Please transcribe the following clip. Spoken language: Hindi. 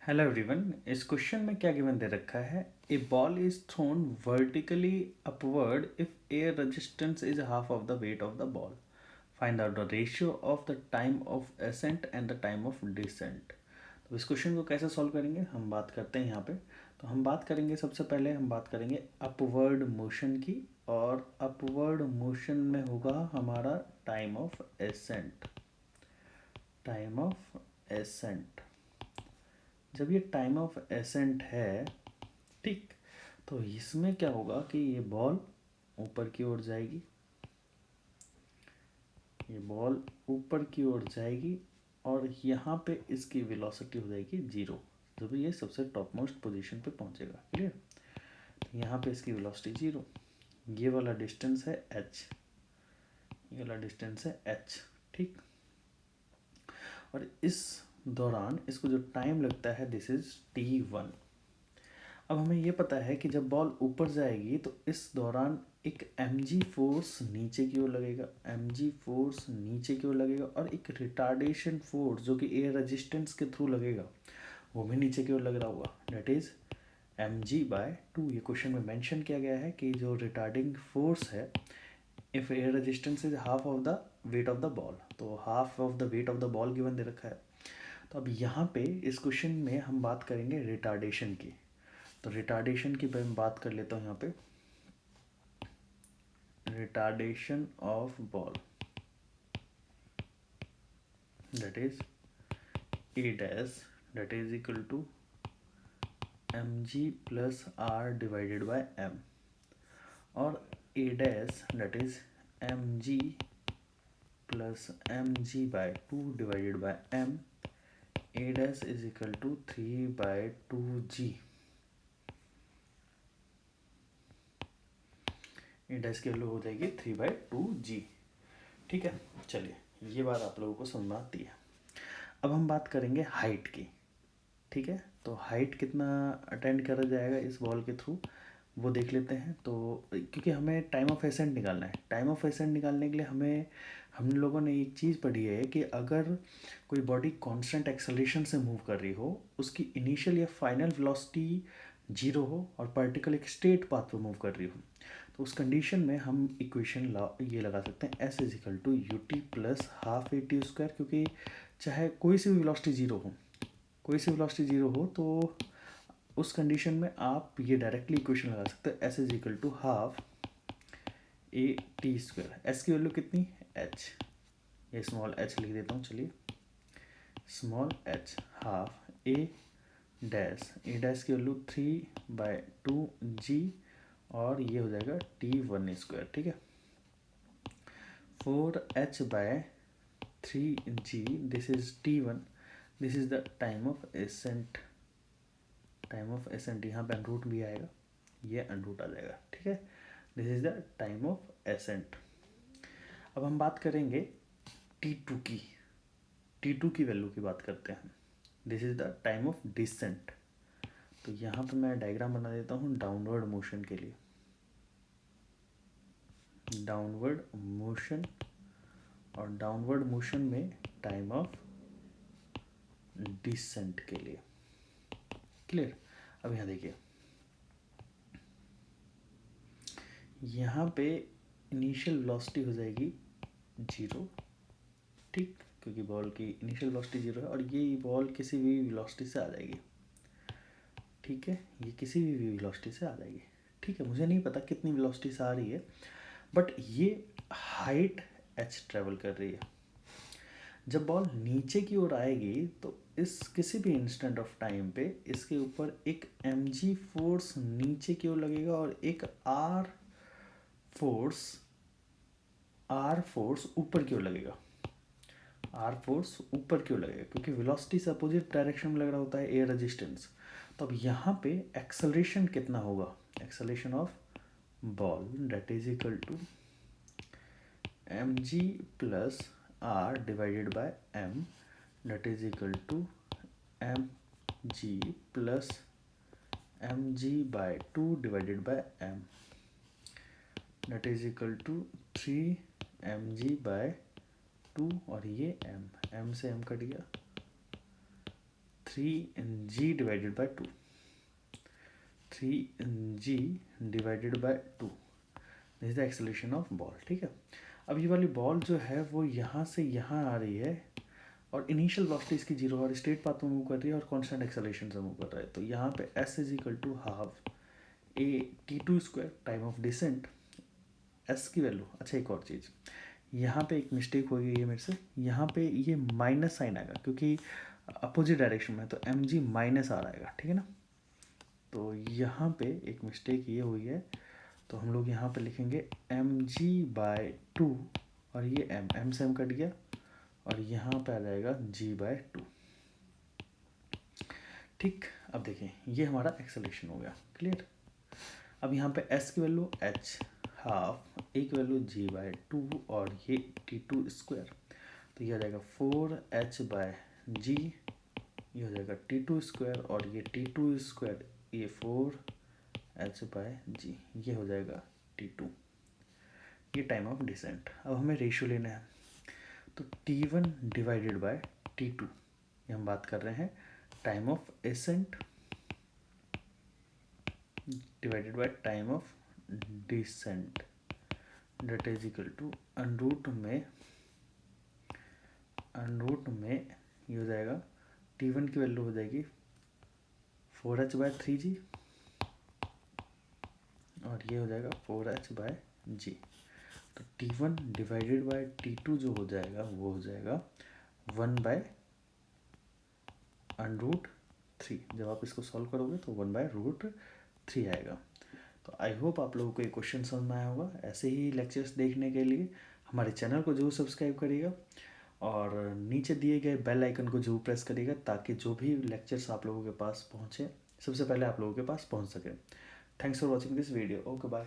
Hello everyone. इस क्वेश्चन में क्या गिवन दे रखा है? A ball is thrown vertically upward if air resistance is half of the weight of the ball. Find out the ratio of the time of ascent and the time of descent. तो इस क्वेश्चन को कैसे सॉल्व करेंगे हम बात करते हैं यहाँ पे। तो हम बात करेंगे, सबसे पहले हम बात करेंगे अपवर्ड मोशन की, और अपवर्ड मोशन में होगा हमारा time of accent. Time of accent, जब ये टाइम ऑफ एसेंट है, ठीक, तो इसमें क्या होगा कि ये बॉल ऊपर की ओर जाएगी, ये बॉल ऊपर की ओर जाएगी और यहाँ पे इसकी वेलोसिटी हो जाएगी जीरो जब ये सबसे टॉप मोस्ट पोजीशन पे पहुँचेगा। क्लियर? तो यहाँ पे इसकी वेलोसिटी जीरो, ये वाला डिस्टेंस है h, ये वाला डिस्टेंस है h, ठीक। और इस दौरान इसको जो टाइम लगता है दिस इज t1। अब हमें ये पता है कि जब बॉल ऊपर जाएगी तो इस दौरान एक mg फोर्स नीचे की ओर लगेगा, mg फोर्स नीचे की ओर लगेगा, और एक रिटार्डेशन फोर्स जो कि एयर रेजिस्टेंस के थ्रू लगेगा वो भी नीचे की ओर लग रहा होगा, डेट इज mg/2। ये क्वेश्चन में मेंशन किया गया है कि जो रिटार्डिंग फोर्स है, if air resistance is half of the weight of the ball, तो half of the weight of the ball given दे रखा है। तो अब यहाँ पे इस क्वेश्चन में हम बात करेंगे रिटार्डेशन की। तो रिटार्डेशन की मैं बात कर लेता हूँ यहाँ पे। Retardation of ball, that is a dash, that is equal to mg plus r divided by m, और a dash that is mg plus mg by 2 divided by m, a dash is equal to 3/2g। A dash की वैल्यू हो जाएगी 3/2g। ठीक है, चलिए ये बात आप लोगों को समझ में आती है। अब हम बात करेंगे हाइट की। ठीक है, तो हाइट कितना अटेंड करा जाएगा इस बॉल के थ्रू वो देख लेते हैं। तो क्योंकि हमें टाइम ऑफ एसेंट निकालना है, टाइम ऑफ एसेंट निकालने के लिए हम लोगों ने एक चीज़ पढ़ी है कि अगर कोई बॉडी कांस्टेंट एक्सेलरेशन से मूव कर रही हो, उसकी इनिशियल या फाइनल वेलोसिटी जीरो हो और पार्टिकल एक स्ट्रेट पाथ पर मूव कर रही हो, तो उस कंडीशन में हम इक्वेशन ये लगा सकते हैं s is equal to u t plus half a t square. क्योंकि चाहे कोई सी भी वेलोसिटी जीरो हो, कोई सी वेलोसिटी जीरो हो, तो उस कंडीशन में आप ये डायरेक्टली इक्वेशन लगा सकते हैं s is equal to half a t square. S की वैल्यू कितनी? h, ये स्मॉल h लिख देता हूँ, चलिए small h, half a dash की वैल्यू 3/2g, और ये हो जाएगा t1 स्क्वायर। ठीक है, 4h/3g, this is t1, this is the time of accent. Time of accent यहाँ पे अनरूट भी आएगा, ये अनरूट आ जाएगा। ठीक है, this is the time of accent. अब हम बात करेंगे t2 की। t2 की वैल्यू की बात करते हैं। This is the time of descent. तो यहाँ पे मैं डायग्राम बना देता हूँ डाउनवर्ड मोशन के लिए। डाउनवर्ड मोशन, और डाउनवर्ड मोशन में टाइम ऑफ डिसेंट के लिए। क्लियर? अब यहाँ देखिए, यहाँ पे इनिशियल वेलोसिटी हो जाएगी जीरो, ठीक, क्योंकि बॉल की इनिशियल वेलोसिटी जीरो है, और ये बॉल किसी भी वेलोसिटी से आ जाएगी। ठीक है, ये किसी भी वेलोसिटी से आ जाएगी। ठीक है, मुझे नहीं पता कितनी वेलोसिटी से आ रही है, बट ये हाइट h ट्रेवल कर रही है। जब बॉल नीचे की ओर आएगी तो इस किसी भी इंस्टेंट ऑफ टाइम पे इसके ऊपर एक mg फोर्स नीचे की ओर लगेगा, और एक r फोर्स ऊपर की ओर लगेगा। r फोर्स ऊपर की ओर लगेगा क्योंकि वेलोसिटी से अपोजिट डायरेक्शन में लग रहा होता है एयर रेजिस्टेंस। तो अब यहाँ पे एक्सेलरेशन कितना होगा? Acceleration of ball that is equal to mg plus r divided by m, that is equal to mg plus mg/2 divided by m, that is equal to 3mg/2, और ये m से m कट गया, 3g divided by 2, 3g divided by 2, this is the acceleration of ball. ठीक है, अब ये वाली बॉल जो है वो यहाँ से यहाँ आ रही है और इनिशियल वेलोसिटी इसकी जीरो और स्ट्रेट पाथ में मूव कर रही है और कांस्टेंट एक्सेलरेशन से मूव कर रहा है। तो यहाँ पे s is equal to half a t2 square time of descent, s की वैल्यू। अच्छा एक और चीज़, यहाँ पे एक मिस्टेक हो गई है मेरे से, यहाँ पे ये माइनस साइन आएगा क्योंकि अपोजिट डायरेक्शन में, तो mg माइनस आ रहेगा। ठीक है ना, तो यहाँ पे एक मिस्टेक ये हुई है, तो हम लोग यहाँ पे लिखेंगे mg/2 और ये m से m कट गया और यहाँ पे आ जाएगा g/2। ठीक, अब देखिए ये हमारा एक्सेलरेशन हो गया, क्लियर। अब यहाँ पे s की वैल्यू h हाफ, a की वैल्यू g/2 और ये t2 स्क्वायर, तो ये हो जाएगा 4h/g, ये हो जाएगा t2 स्क्वायर और ये t2 स्क्वायर, ये 4h/g, ये हो जाएगा t2, ये टाइम ऑफ डिसेंट। अब हमें रेशियो लेना है, तो t1 डिवाइडेड बाय t2, ये हम बात कर रहे हैं time of ascent divided by time of descent, that is equal to under root में ये हो जाएगा t1 की वैल्यू हो जाएगी 4h/3g और ये हो जाएगा 4h/g। तो t1 डिवाइडेड बाय t2 जो हो जाएगा वो हो जाएगा 1/√3। जब आप इसको सॉल्व करोगे तो 1/√3 आएगा। तो आई होप आप लोगों को ये क्वेश्चन समझ में आया होगा। ऐसे ही लेक्चर्स देखने के लिए हमारे चैनल को जरूर सब्सक्राइब करिएगा और नीचे दिए गए बेल आइकन को जरूर प्रेस करिएगा ताकि जो भी लेक्चर्स आप लोगों के पास पहुँचे सबसे पहले आप लोगों के पास पहुँच सके। Thanks for watching this video. Okay bye.